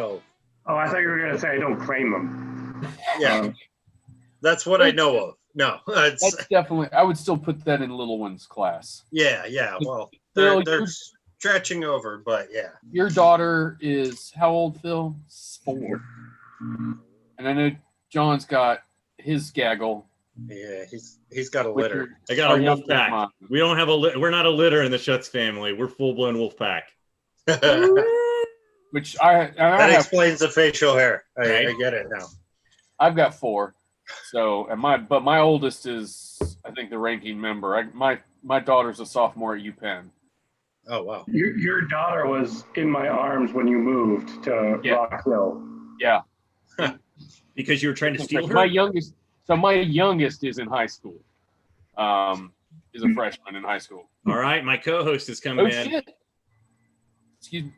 12. Oh, I thought you were going to say I don't claim them. Yeah, that's what I know of. No, that's definitely. I would still put that in little ones class. Yeah. Well, Phil, they're stretching over, but yeah. Your daughter is how old, Phil? 4. And I know John's got his gaggle. Yeah, he's got a litter. I got a wolf pack. We don't have we're not a litter in the Schutz family. We're full blown wolf pack. Which that explains the facial hair. I get it now. I've got 4. So but my oldest is I think the ranking member. My daughter's a sophomore at UPenn. Oh wow. Your daughter was in my arms when you moved to Rock Hill. Yeah. Because you were trying to steal her? My youngest is in high school. Is a freshman in high school. All right, my co-host is coming in. Shit. Excuse me.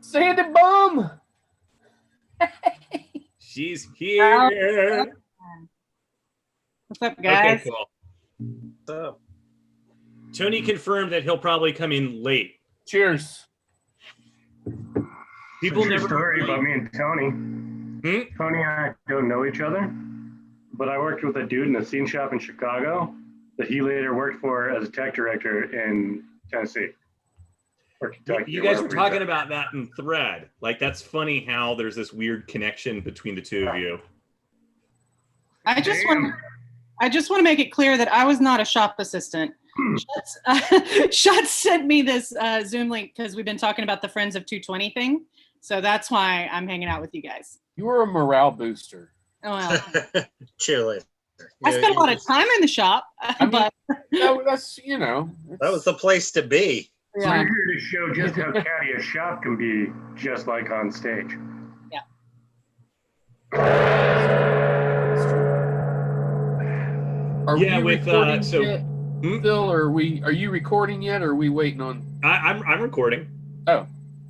Sandy Bum! She's here. What's up, guys? Okay, cool. So, Tony confirmed that he'll probably come in late. Cheers. People never story about me and Tony. Tony and I don't know each other, but I worked with a dude in a scene shop in Chicago that he later worked for as a tech director in Tennessee. You guys were talking about that in Thread. Like, that's funny how there's this weird connection between the two of you. I just want to make it clear that I was not a shop assistant. Schutz sent me this Zoom link because we've been talking about the Friends of 220 thing. So that's why I'm hanging out with you guys. You were a morale booster. Oh, well. Cheerleader. I spent a lot of time in the shop, but that's that was the place to be. Yeah. We're here to show just how catty a shop can be, just like on stage. Yeah. Are we recording yet, Phil? Are you recording yet, or are we waiting on? I'm recording. Oh.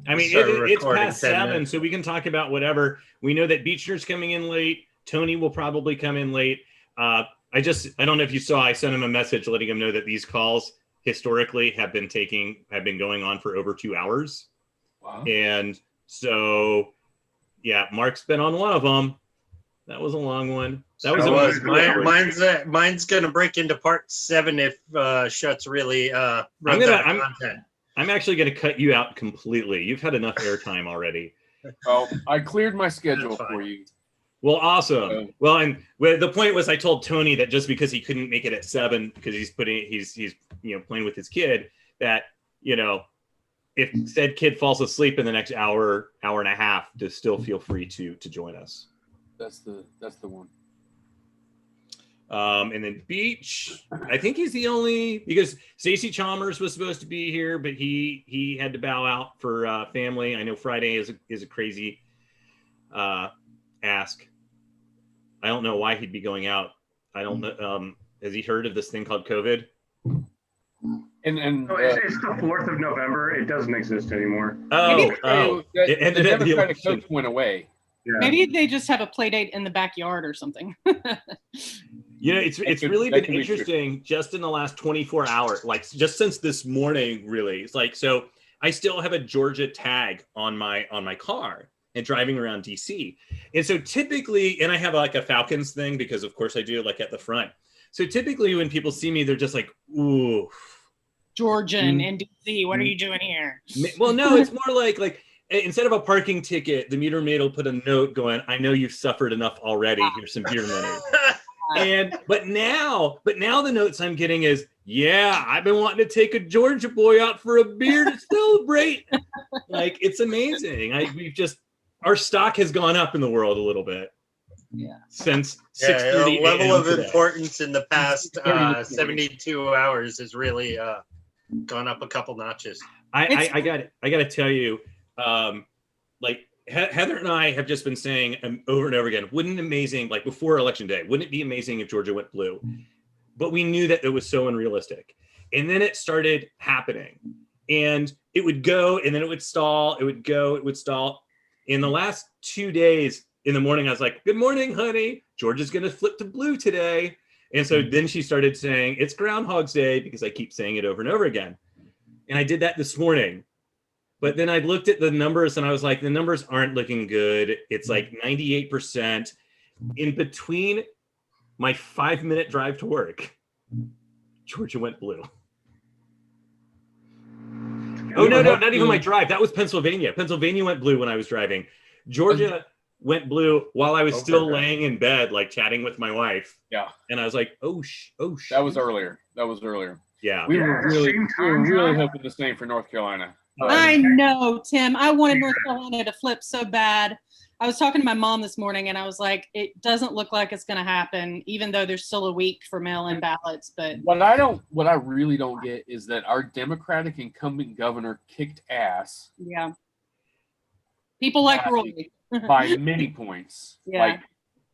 I mean, it's past 7, so we can talk about whatever. We know that Beichner's coming in late. Tony will probably come in late. I don't know if you saw, I sent him a message letting him know that these calls historically have been going on for over 2 hours. Wow. And so, yeah, Mark's been on one of them. That was a long one. Mine's going to break into part 7 if Schutz really runs out of content. I'm actually going to cut you out completely. You've had enough airtime already. Oh, I cleared my schedule for you. Well, awesome. Well, and the point was, I told Tony that just because he couldn't make it at 7 because he's playing with his kid, that if said kid falls asleep in the next hour and a half, to still feel free to join us. That's the one. And then Beach, I think he's the only, because Stacey Chalmers was supposed to be here, but he had to bow out for family. I know Friday is a crazy ask. I don't know why he'd be going out. I don't know. Has he heard of this thing called COVID? And it's the 4th of November. It doesn't exist anymore. The Democratic coach went away. Yeah. Maybe they just have a play date in the backyard or something. It's really been interesting just in the last 24 hours, like just since this morning, really. It's like, so I still have a Georgia tag on my car and driving around DC. And so typically, and I have like a Falcons thing because of course I do, like at the front. So typically when people see me, they're just like, ooh. Georgian in DC, what are you doing here? Well, no, it's more like instead of a parking ticket, the meter maid will put a note going, I know you've suffered enough already. Here's some beer money. But now the notes I'm getting is, yeah, I've been wanting to take a Georgia boy out for a beer to celebrate. Like, it's amazing. Our stock has gone up in the world a little bit. Yeah. Since 6:30 the level of importance in the past 72 hours has really gone up a couple notches. I got to tell you, like Heather and I have just been saying over and over again, wouldn't it be amazing, like before election day, wouldn't it be amazing if Georgia went blue? But we knew that it was so unrealistic. And then it started happening. And it would go, and then it would stall. It would go, it would stall. In the last 2 days in the morning, I was like, good morning, honey. Georgia's going to flip to blue today. And so then she started saying, it's Groundhog's Day, because I keep saying it over and over again. And I did that this morning. But then I looked at the numbers and I was like, the numbers aren't looking good. It's like 98%. In between my 5-minute drive to work, Georgia went blue. Oh, no, not even my drive. That was Pennsylvania. Pennsylvania went blue when I was driving. Georgia went blue while I was still laying in bed, like chatting with my wife. Yeah. And I was like, oh, That was earlier. Yeah. We were really hoping the same for North Carolina. I know, Tim. I wanted North Carolina to flip so bad. I was talking to my mom this morning, and I was like, it doesn't look like it's going to happen, even though there's still a week for mail-in ballots. But what I really don't get is that our Democratic incumbent governor kicked ass. Yeah. People like Roy. By many points. Yeah. Like,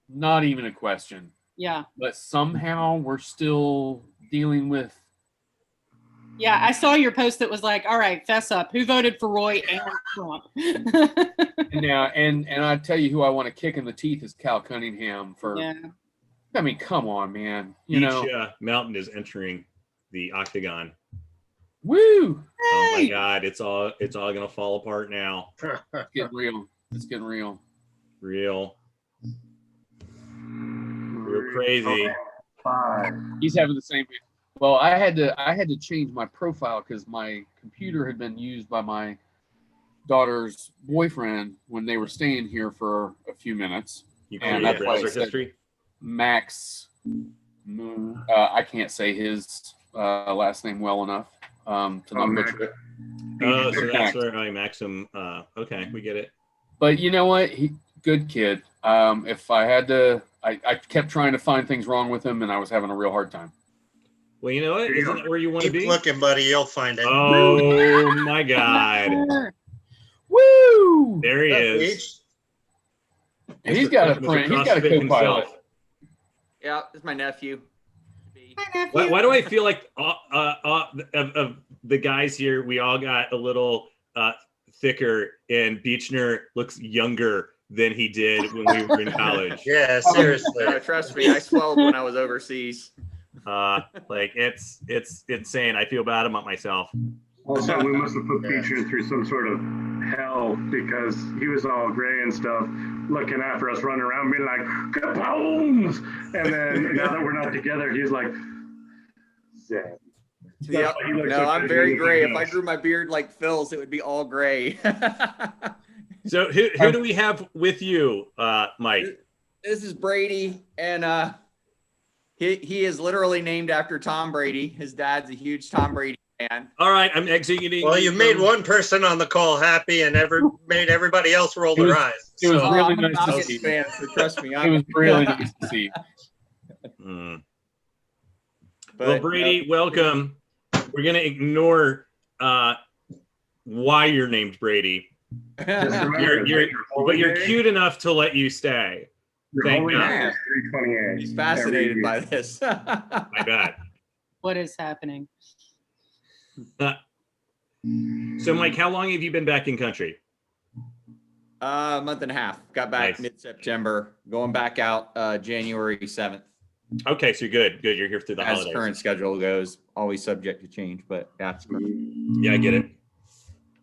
not even a question. Yeah. But somehow we're still dealing with. Yeah, I saw your post that was like, all right, fess up. Who voted for Roy and Trump? and I tell you who I want to kick in the teeth is Cal Cunningham for. Yeah. I mean, come on, man. Each mountain is entering the octagon. Woo! Oh my God, it's all gonna fall apart now. It's getting real. It's getting real. Real crazy. He's having the same. Well, I had to change my profile because my computer had been used by my daughter's boyfriend when they were staying here for a few minutes. You and that's why history. Max, I can't say his last name well enough to not butcher it. Oh, so that's where Maxim. Okay, we get it. But you know what? Good kid. If I had to, I kept trying to find things wrong with him, and I was having a real hard time. Well, you know what? Isn't it where you want to be? Keep looking, buddy. You'll find it. Oh my God! Woo! There he is. And he's got a friend. He's got a co-pilot. Yeah, it's my nephew. Why do I feel like of the guys here, we all got a little thicker, and Beichner looks younger than he did when we were in college. Yeah, seriously. No, trust me, I swelled when I was overseas. Like it's insane. I feel bad about myself. Also, we must have put Beichner through some sort of hell because he was all gray and stuff, looking after us, running around, being like, "Capones!" And then now that we're not together, he's like, "Sad." Yeah, no, I'm very gray. If I grew my beard like Phil's, it would be all gray. So who do we have with you, Mike? This is Brady, and he is literally named after Tom Brady. His dad's a huge Tom Brady fan. All right, I'm executing. Well, you made one person on the call happy and made everybody else roll their eyes. It was really I'm nice a to see. fan, so trust me. It was really nice to see. Well, Brady, welcome. We're gonna ignore why you're named Brady. You're cute enough to let you stay. Thank God. He's fascinated by this. My bad. What is happening? So, Mike, how long have you been back in country? A month and a half. Got back Nice. mid-September. Going back out January 7th. Okay, so you're good. Good, you're here through the As holidays. current schedule goes, always subject to change, but that's perfect. Yeah, I get it.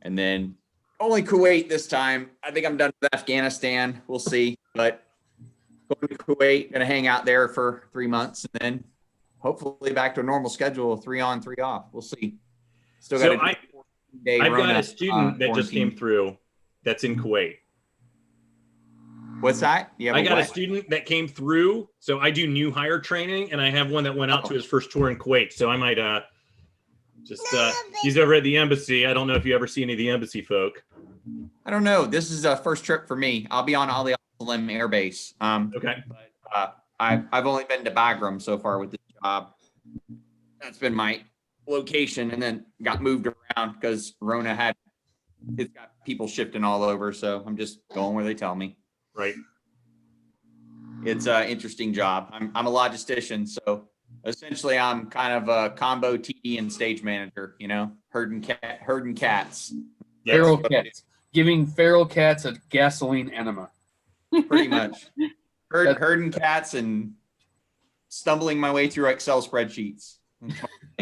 And then only Kuwait this time. I think I'm done with Afghanistan. We'll see. But going to Kuwait, going to hang out there for 3 months, and then hopefully back to a normal schedule, 3 on, 3 off. We'll see. Still got I've got a student that just came through that's in Kuwait. What's that? I got a student that came through. So I do new hire training, and I have one that went out to his first tour in Kuwait. So I might he's over at the embassy. I don't know if you ever see any of the embassy folk. I don't know. This is a first trip for me. I'll be on Ali Al-Salam Air Base. Okay. But, I've only been to Bagram so far with this job. That's been my location, and then got moved around because Rona it's got people shifting all over. So I'm just going where they tell me. Right. It's an interesting job. I'm a logistician, so essentially I'm kind of a combo TD and stage manager. You know, herding cats. Yes. Feral cats. Giving feral cats a gasoline enema. Pretty much. Herding cats and stumbling my way through Excel spreadsheets.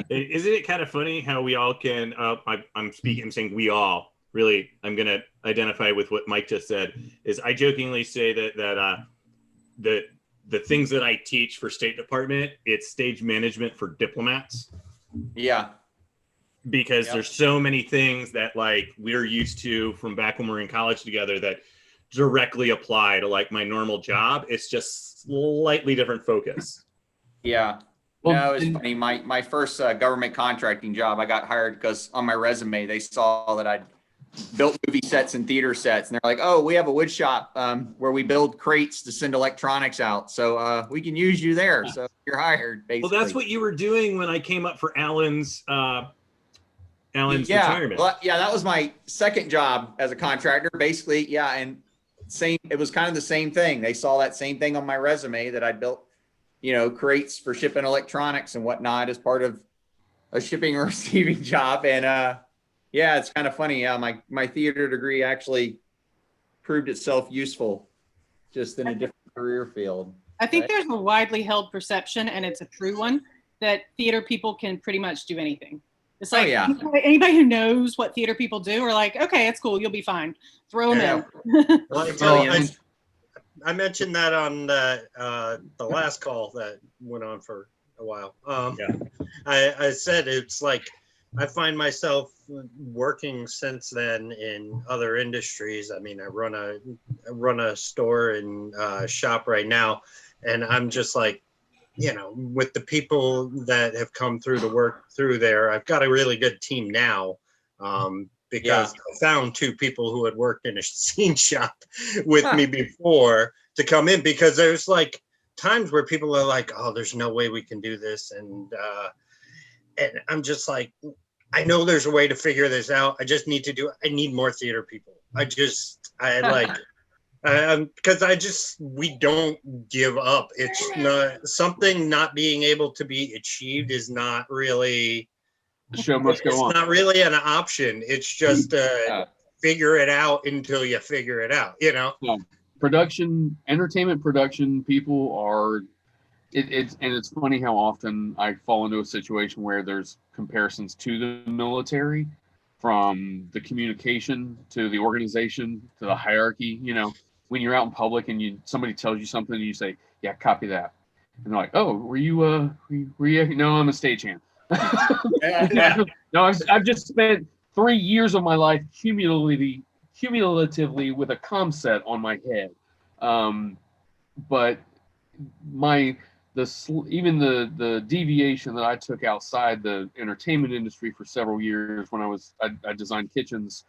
Isn't it kind of funny how we all can? I'm saying we all. really, I'm going to identify with what Mike just said, is I jokingly say that the things that I teach for State Department, it's stage management for diplomats. Yeah. Because there's so many things that like we're used to from back when we were in college together that directly apply to like my normal job. It's just slightly different focus. Yeah. Well, No, it's funny. My first government contracting job, I got hired because on my resume, they saw that I'd built movie sets and theater sets. And they're like, oh, we have a wood shop where we build crates to send electronics out. So we can use you there. So you're hired, basically. Well, that's what you were doing when I came up for Alan's retirement. Well, yeah, that was my second job as a contractor, basically. Yeah. And it was kind of the same thing. They saw that same thing on my resume that I built, crates for shipping electronics and whatnot as part of a shipping or receiving job. And yeah, it's kind of funny. Yeah, my theater degree actually proved itself useful just in a different career field. I think there's a widely held perception, and it's a true one, that theater people can pretty much do anything. It's like anybody who knows what theater people do are like, okay, it's cool, you'll be fine. Throw them in. Well, I mentioned that on the last call that went on for a while. I said it's like I find myself working since then in other industries. I mean, I run a store and shop right now, and I'm just like, with the people that have come through to work through there, I've got a really good team now. Because I found two people who had worked in a scene shop with me before to come in, because there's like times where people are like, oh, there's no way we can do this. And I'm just like, I know there's a way to figure this out. I just need to I need more theater people. Because we don't give up. It's not something not being able to be achieved is not really. The show must go on. It's not really an option. It's just figure it out until you figure it out, Entertainment production people are, it's funny how often I fall into a situation where there's comparisons to the military, from the communication to the organization to the hierarchy. When you're out in public and somebody tells you something and you say, yeah, copy that. And they're like, oh, were you, no, I'm a stagehand. No, I've just spent 3 years of my life cumulatively with a comm set on my head. But even the deviation that I took outside the entertainment industry for several years when I designed kitchens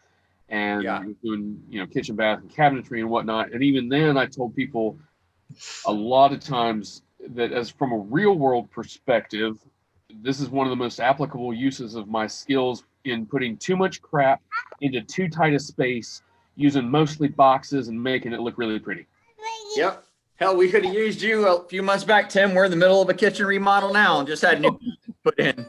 and was doing kitchen, bath, and cabinetry and whatnot. And even then, I told people a lot of times that as from a real world perspective, this is one of the most applicable uses of my skills in putting too much crap into too tight a space, using mostly boxes and making it look really pretty. Yep. Hell, we could have used you a few months back, Tim. We're in the middle of a kitchen remodel now and just had new put in.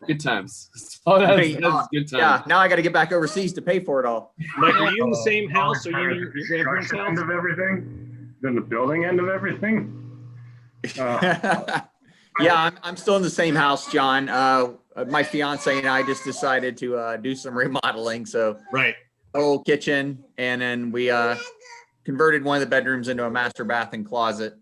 Good times. Oh, that's good times. Yeah, now I got to get back overseas to pay for it all. Mike, are you in the same house? Are you in your grandparents' house? End of everything, then the building end of everything. Yeah, I'm still in the same house, John. My fiance and I just decided to do some remodeling. So whole kitchen, and then we converted one of the bedrooms into a master bath and closet.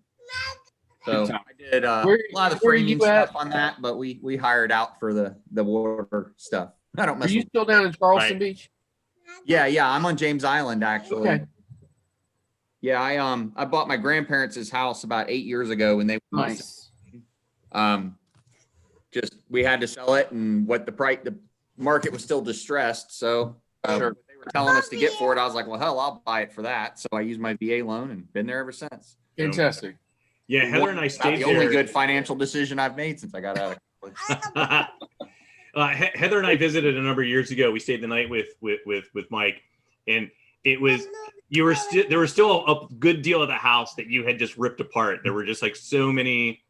So I did a lot of framing stuff on that, but we hired out for the water stuff. I don't mess. Are you still down in Charleston Beach? Yeah, I'm on James Island actually. Okay. Yeah, I bought my grandparents' house about 8 years ago when they were nice. Just we had to sell it, and the market was still distressed. So what they were telling us to get for it, I was like, well, hell, I'll buy it for that. So I used my VA loan and been there ever since. Fantastic. Yeah, Heather and I stayed there. The only good financial decision I've made since I got out of college. Heather and I visited a number of years ago. We stayed the night with Mike, and it was there was still a good deal of the house that you had just ripped apart. There were just like so many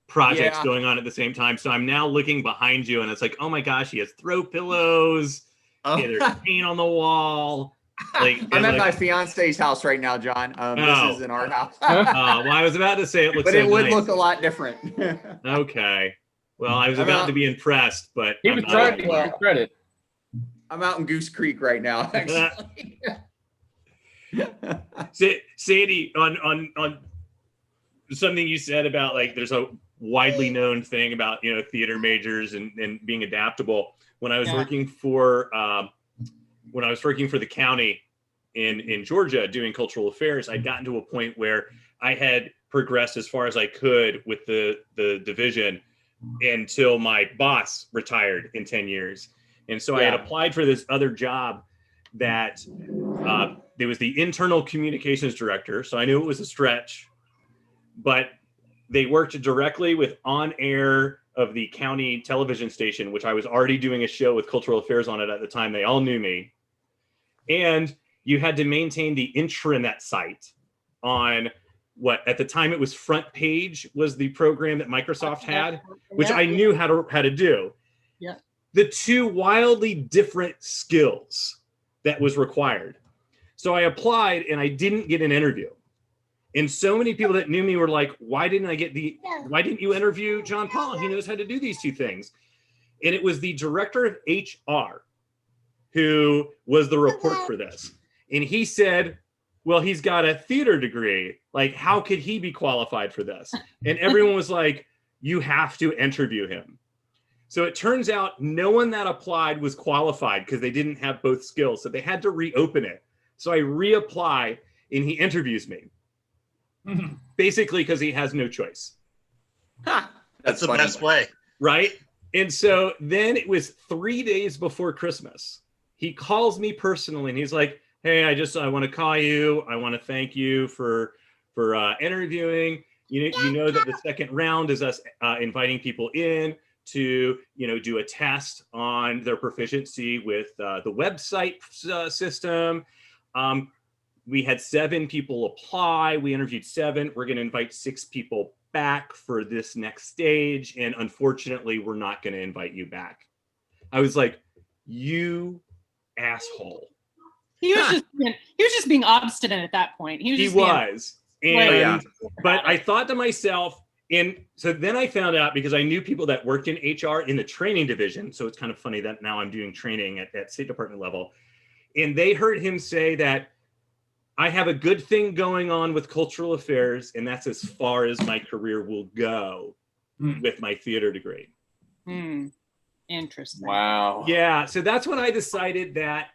projects going on at the same time. So I'm now looking behind you, and it's like, oh my gosh, he has throw pillows. Yeah, there's paint on the wall. Like I'm at my fiance's house right now, John. This is in our house. Well, I was about to say it looks, but it would look a lot different. Okay. Well, I was about to be impressed, but he was trying to give credit. I'm out in Goose Creek right now, actually. Sandy, on something you said about like there's a widely known thing about theater majors and being adaptable. When I was working for the county in Georgia doing cultural affairs, I'd gotten to a point where I had progressed as far as I could with the division until my boss retired in 10 years. And so I had applied for this other job that there was the internal communications director. So I knew it was a stretch, but they worked directly with on air of the county television station, which I was already doing a show with cultural affairs on it at the time. They all knew me. And you had to maintain the intranet site on what at the time it was Front Page was the program that Microsoft had, which I knew how to do. Yeah. The two wildly different skills that was required. So I applied and I didn't get an interview. And so many people that knew me were like, why didn't you interview John Paul? He knows how to do these two things. And it was the director of HR who was the report for this. And he said, well, he's got a theater degree. Like, how could he be qualified for this? And everyone was like, you have to interview him. So it turns out no one that applied was qualified because they didn't have both skills. So they had to reopen it. So I reapply and he interviews me. Basically because he has no choice. That's the best way. Right? And so then it was 3 days before Christmas. He calls me personally and he's like, hey, I want to call you. I want to thank you for interviewing. You know that the second round is us inviting people in to do a test on their proficiency with the website system. We had 7 people apply. We interviewed 7. We're going to invite 6 people back for this next stage. And unfortunately, we're not going to invite you back. I was like, you asshole. He was just being obstinate at that point. But I thought to myself, and so then I found out because I knew people that worked in HR in the training division. So it's kind of funny that now I'm doing training at State Department level. And they heard him say that I have a good thing going on with cultural affairs, and that's as far as my career will go with my theater degree. Interesting. Wow. Yeah. So that's when I decided that,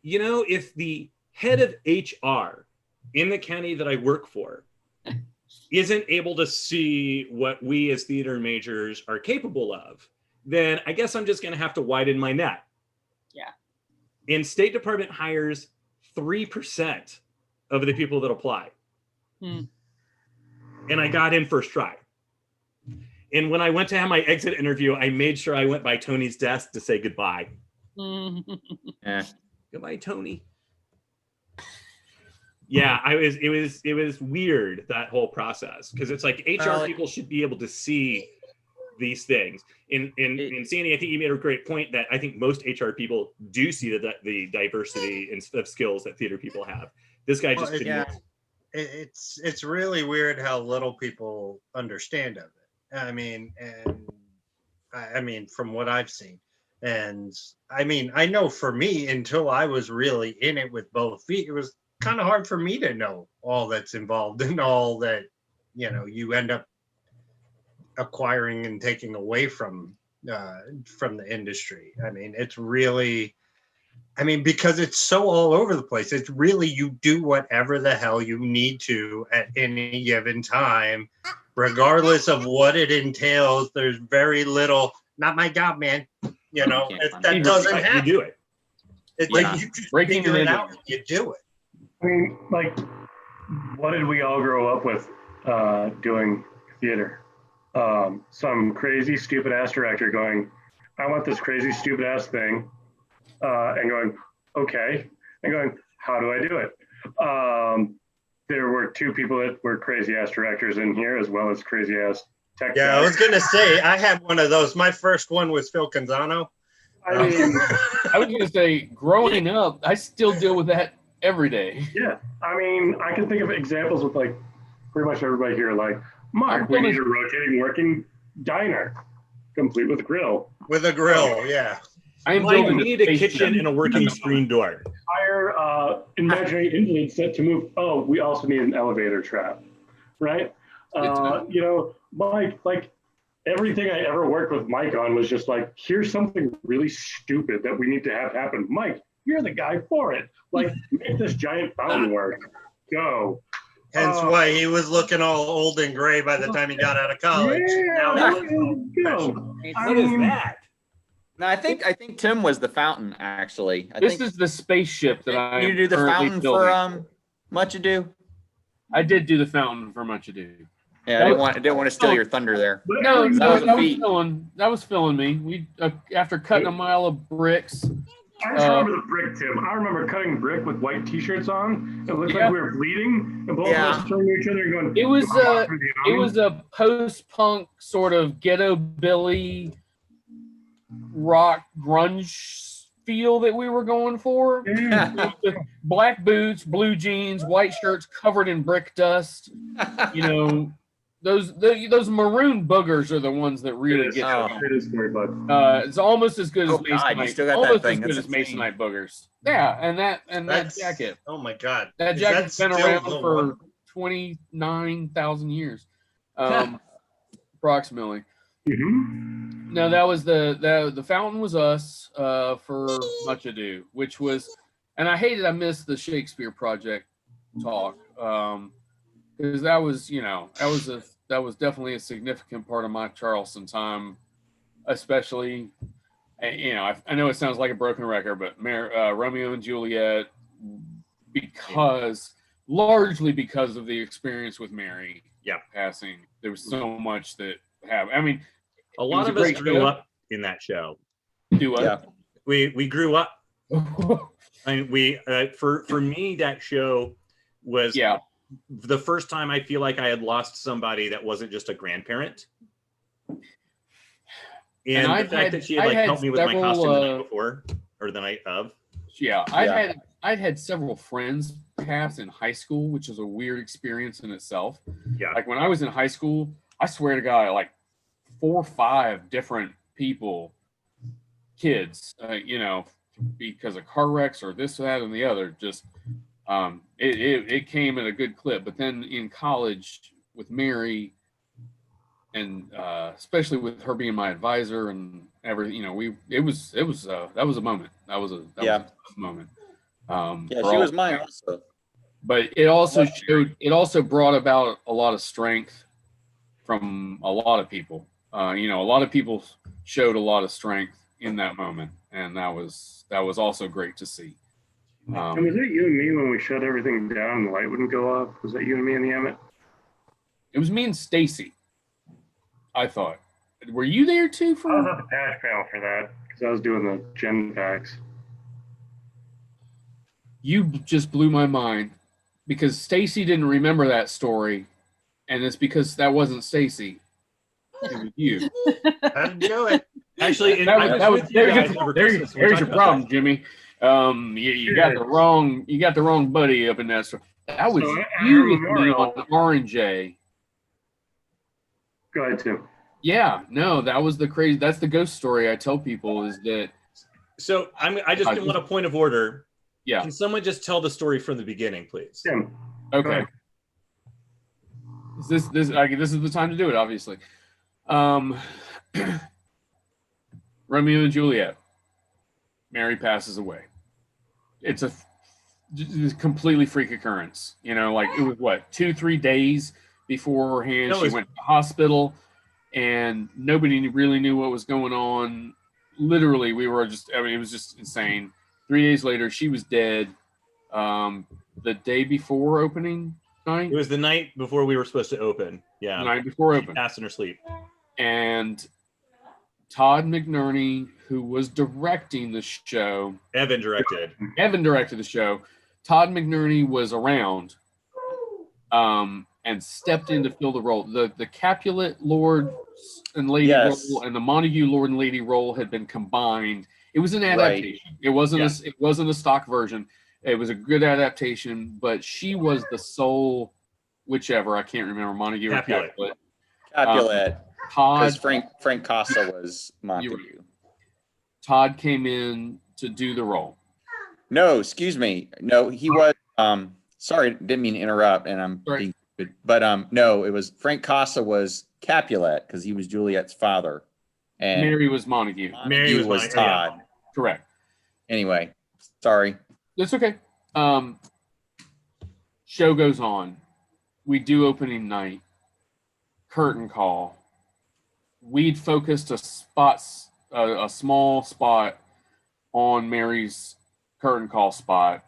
if the head of HR in the county that I work for isn't able to see what we as theater majors are capable of, then I guess I'm just going to have to widen my net. Yeah. And State Department hires 3% of the people that apply. And I got in first try. And when I went to have my exit interview, I made sure I went by Tony's desk to say goodbye. Goodbye, Tony. Yeah, it was weird, that whole process, because it's like HR people should be able to see these things. And Sandy, I think you made a great point that I think most HR people do see the diversity of skills that theater people have. This guy just didn't. It's really weird how little people understand of it. I mean, from what I've seen. And I mean, I know for me, until I was really in it with both feet, it was kind of hard for me to know all that's involved and all that, you end up acquiring and taking away from the industry. I mean, it's really, because it's so all over the place. It's really, you do whatever the hell you need to at any given time, regardless of what it entails. There's very little, not my job, man. That doesn't happen. You do it. It's like you just figure it out and you do it. I mean, like, what did we all grow up with doing theater? Some crazy, stupid ass director going, I want this crazy, stupid ass thing. And going, okay. And going, how do I do it? There were 2 people that were crazy ass directors in here, as well as crazy ass tech. Yeah, I was going to say, I had one of those. My first one was Phil Canzano. I was going to say, growing up, I still deal with that every day. Yeah. I can think of examples with like pretty much everybody here. Like, Mark, we need a rotating working diner, complete with a grill. With a grill, yeah. I am Mike, building we need a kitchen and a working screen door. Hire imaginary invalid set to move. Oh, we also need an elevator trap, right? You know, Mike, like everything I ever worked with Mike on was just like, here's something really stupid that we need to have happen. Mike, you're the guy for it. Like, make this giant fountain work. Go. Hence why he was looking all old and gray by the time he got out of college. Yeah, Now go. What is that? No, I think Tim was the fountain actually. This is the spaceship that I you do the fountain building. for Much Ado. I did do the fountain for Much Ado. Yeah, I didn't want to steal your thunder there. No, that was filling me. We after cutting a mile of bricks. I just remember the brick, Tim. I remember cutting brick with white T-shirts on. It looked like we were bleeding, and both of us turning to each other and going. It was a post-punk sort of ghetto Billy rock grunge feel that we were going for. Yeah. Black boots, blue jeans, white shirts covered in brick dust. You know, those maroon boogers are the ones that really get. It is very bad. It's almost as good as Masonite. You still got almost that thing. as good as Masonite boogers. Yeah, and that jacket. Oh my God. That jacket's been around for 29,000 years, approximately. Mm-hmm. No, that was the fountain was us for Much Ado, which was, and I missed the Shakespeare Project talk because that was definitely a significant part of my Charleston time, especially. I know it sounds like a broken record, but Romeo and Juliet, largely because of the experience with Mary passing, there was so much that happened. I mean, a lot of us grew up in that show. Do what? Yeah. We grew up. I mean, for me, that show was the first time I feel like I had lost somebody that wasn't just a grandparent. And the fact that she had helped me with my costume the night before or the night of. Yeah, I'd had several friends pass in high school, which is a weird experience in itself. Yeah. Like when I was in high school, I swear to God, like 4 or 5 different kids, because of car wrecks or this, that, and the other. Just it came at a good clip. But then in college with Mary, and especially with her being my advisor and everything, that was a moment. That was a moment. She was mine also. But it also brought about a lot of strength from a lot of people. A lot of people showed a lot of strength in that moment, and that was also great to see. And was it you and me when we shut everything down and the light wouldn't go off? Was that you and me in the Emmett? It was me and Stacy. I thought. Were you there too? I was at the patch panel for that because I was doing the gen packs. You just blew my mind because Stacy didn't remember that story, and it's because that wasn't Stacy. It was you. I didn't do it. Actually, there's your problem, Jimmy. You got the wrong buddy up in that story. That was you with me on R&J. Go ahead, Tim. Yeah, no, that's the ghost story I tell people is that. So I just want a point of order. Yeah. Can someone just tell the story from the beginning, please? Tim. Okay. This is the time to do it, obviously. Romeo and Juliet. Mary passes away. It's a completely freak occurrence. It was 2-3 days beforehand. She went to the hospital, and nobody really knew what was going on. Literally, it was just insane. 3 days later, she was dead. The day before opening night. It was the night before we were supposed to open. Yeah. The night before she open. Passed in her sleep. And Todd McNerney, who was directing the show. Evan directed the show. Todd McNerney was around and stepped in to fill the role. The Capulet Lord and Lady role and the Montague Lord and Lady role had been combined. It was an adaptation. Right. It wasn't a stock version. It was a good adaptation, but she was the sole, whichever, I can't remember, Montague or Capulet. Capulet. Todd. Because Frank Costa was Montague. Todd came in to do the role. No, excuse me. No, he was, sorry, didn't mean to interrupt, and I'm Sorry. being stupid. But no, it was Frank Casa was Capulet because he was Juliet's father. And Mary was Montague. Montague was Montague, yeah. Todd. Correct. Anyway, sorry. That's okay. Show goes on. We do opening night. Curtain call. We'd focused a small spot on Mary's curtain call spot.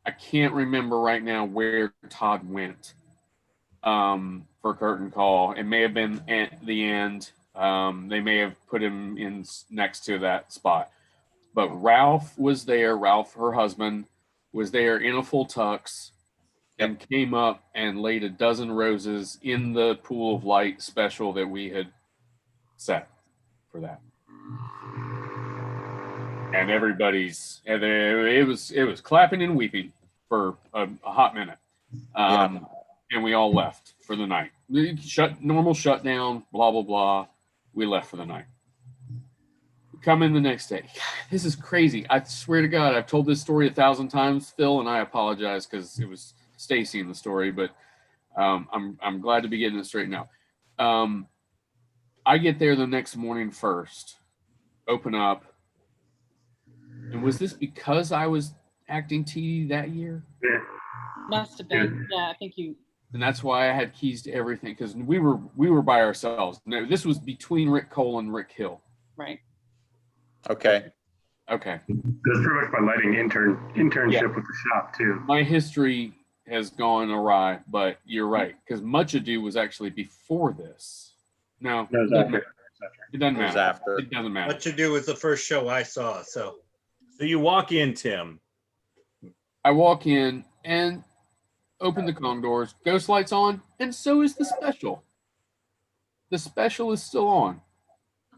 I can't remember right now where Todd went for curtain call. It may have been at the end. They may have put him in next to that spot. But Ralph was there. Ralph, her husband, was there in a full tux and came up and laid a dozen roses in the pool of light special that we had set for that. And it was clapping and weeping for a hot minute. And we all left for the night. Normal shutdown, blah, blah, blah. We left for the night. Come in the next day. This is crazy. I swear to God, I've told this story 1,000 times, Phil, and I apologize because it was Stacy in the story, but I'm glad to be getting it straight now. I get there the next morning first, open up. And was this because I was acting TD that year? Yeah. Must have been. Yeah, I think you. And that's why I had keys to everything because we were by ourselves. No, this was between Rick Cole and Rick Hill. Right. Okay. Okay. It was pretty much my lighting internship with the shop too. My history has gone awry, but you're right because Much Ado was actually before this. No, No, it was after. it doesn't It was matter. after. It doesn't matter. What You Do was the first show I saw. So you walk in, Tim. I walk in and open the Kong doors, ghost lights on, and so is the special. The special is still on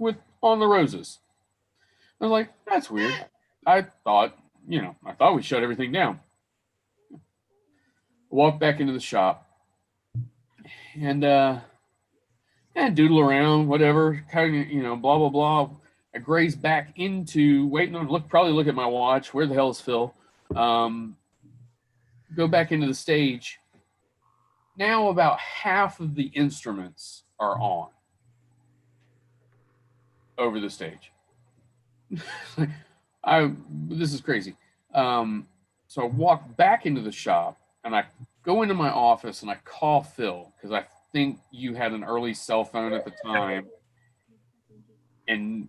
the roses. I was like, that's weird. I thought we shut everything down. Walk back into the shop and doodle around, whatever, kind of, blah, blah, blah. I graze back into probably look at my watch. Where the hell is Phil? Go back into the stage. Now about half of the instruments are on over the stage. This is crazy. So I walk back into the shop and I go into my office and I call Phil because I think you had an early cell phone at the time and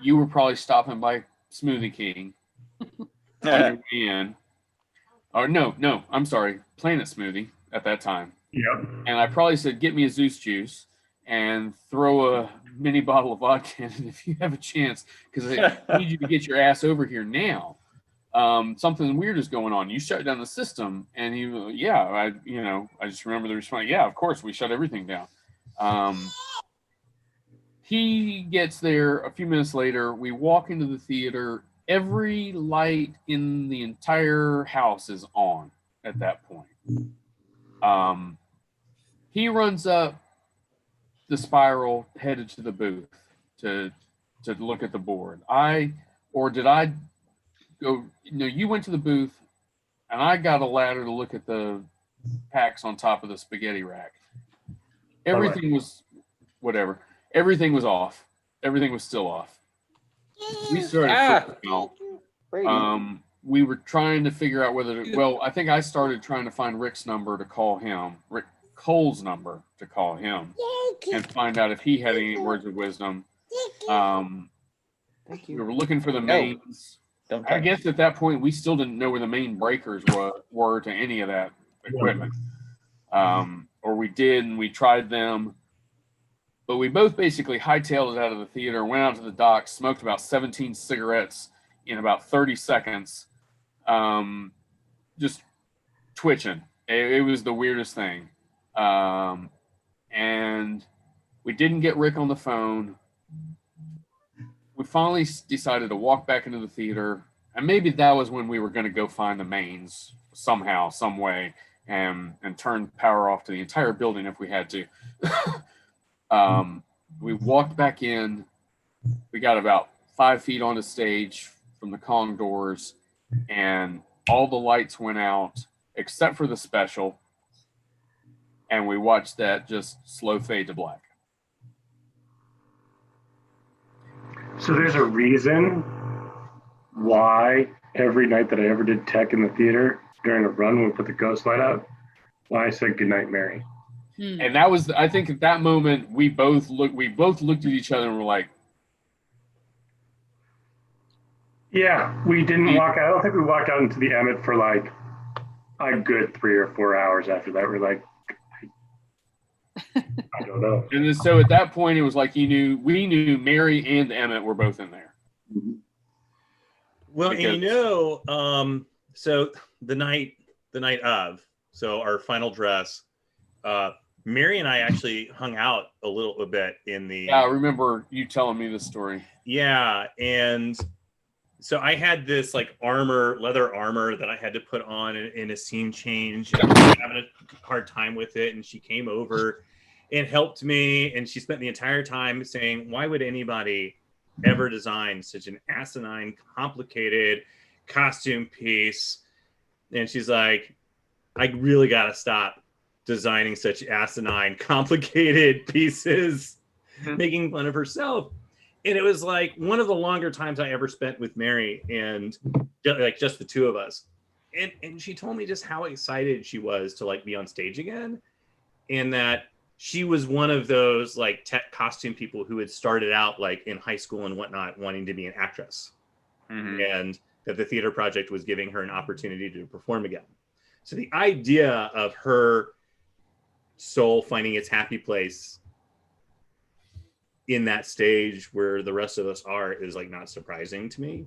you were probably stopping by Smoothie King on your way in. Or no, I'm sorry, Planet Smoothie at that time. Yep. And I probably said, get me a Zeus juice and throw a mini bottle of vodka in it if you have a chance, because I need you to get your ass over here now. Something weird is going on. You shut down the system. And I just remember the response. Yeah, of course, we shut everything down. He gets there a few minutes later. We walk into the theater. Every light in the entire house is on at that point. He runs up the spiral headed to the booth to look at the board. Did I go? You went to the booth and I got a ladder to look at the packs on top of the spaghetti rack. Everything was whatever. Everything was off. Everything was still off. We started we were trying to figure out whether I think I started trying to find Rick's number to call him, Rick Cole's number to call him, and find out if he had any words of wisdom. Thank you. We were looking for the mains. I guess at that point we still didn't know where the main breakers were to any of that equipment. Or we did, and we tried them. But we both basically hightailed it out of the theater, went out to the dock, smoked about 17 cigarettes in about 30 seconds, just twitching. It was the weirdest thing. And we didn't get Rick on the phone. We finally decided to walk back into the theater, and maybe that was when we were going to go find the mains somehow, some way, and turn power off to the entire building if we had to. We walked back in. We got about 5 feet on the stage from the Kong doors, and all the lights went out except for the special, and we watched that just slow fade to black. So there's a reason why every night that I ever did tech in the theater during a run when we put the ghost light out, why I said Goodnight Mary. And that was, I think at that moment we both looked at each other and were like, yeah, we didn't walk out. I don't think we walked out into the Emmett for like a good 3 or 4 hours after that. We're like, I don't know. and then, so at that point it was like we knew Mary and Emmett were both in there. Well, Because- and you know, so the night of, so our final dress, Mary and I actually hung out a little bit in the. Yeah, I remember you telling me this story. Yeah, and so I had this like leather armor that I had to put on in a scene change. And I was having a hard time with it, and she came over and helped me, and she spent the entire time saying, "Why would anybody ever design such an asinine, complicated costume piece?" And she's like, "I really got to stop designing such asinine, complicated pieces," making fun of herself. And it was like one of the longer times I ever spent with Mary, and like just the two of us. And she told me just how excited she was to like be on stage again, and that she was one of those like tech costume people who had started out like in high school and whatnot wanting to be an actress, and that the theater project was giving her an opportunity to perform again. So the idea of her soul finding its happy place in that stage where the rest of us are is like not surprising to me.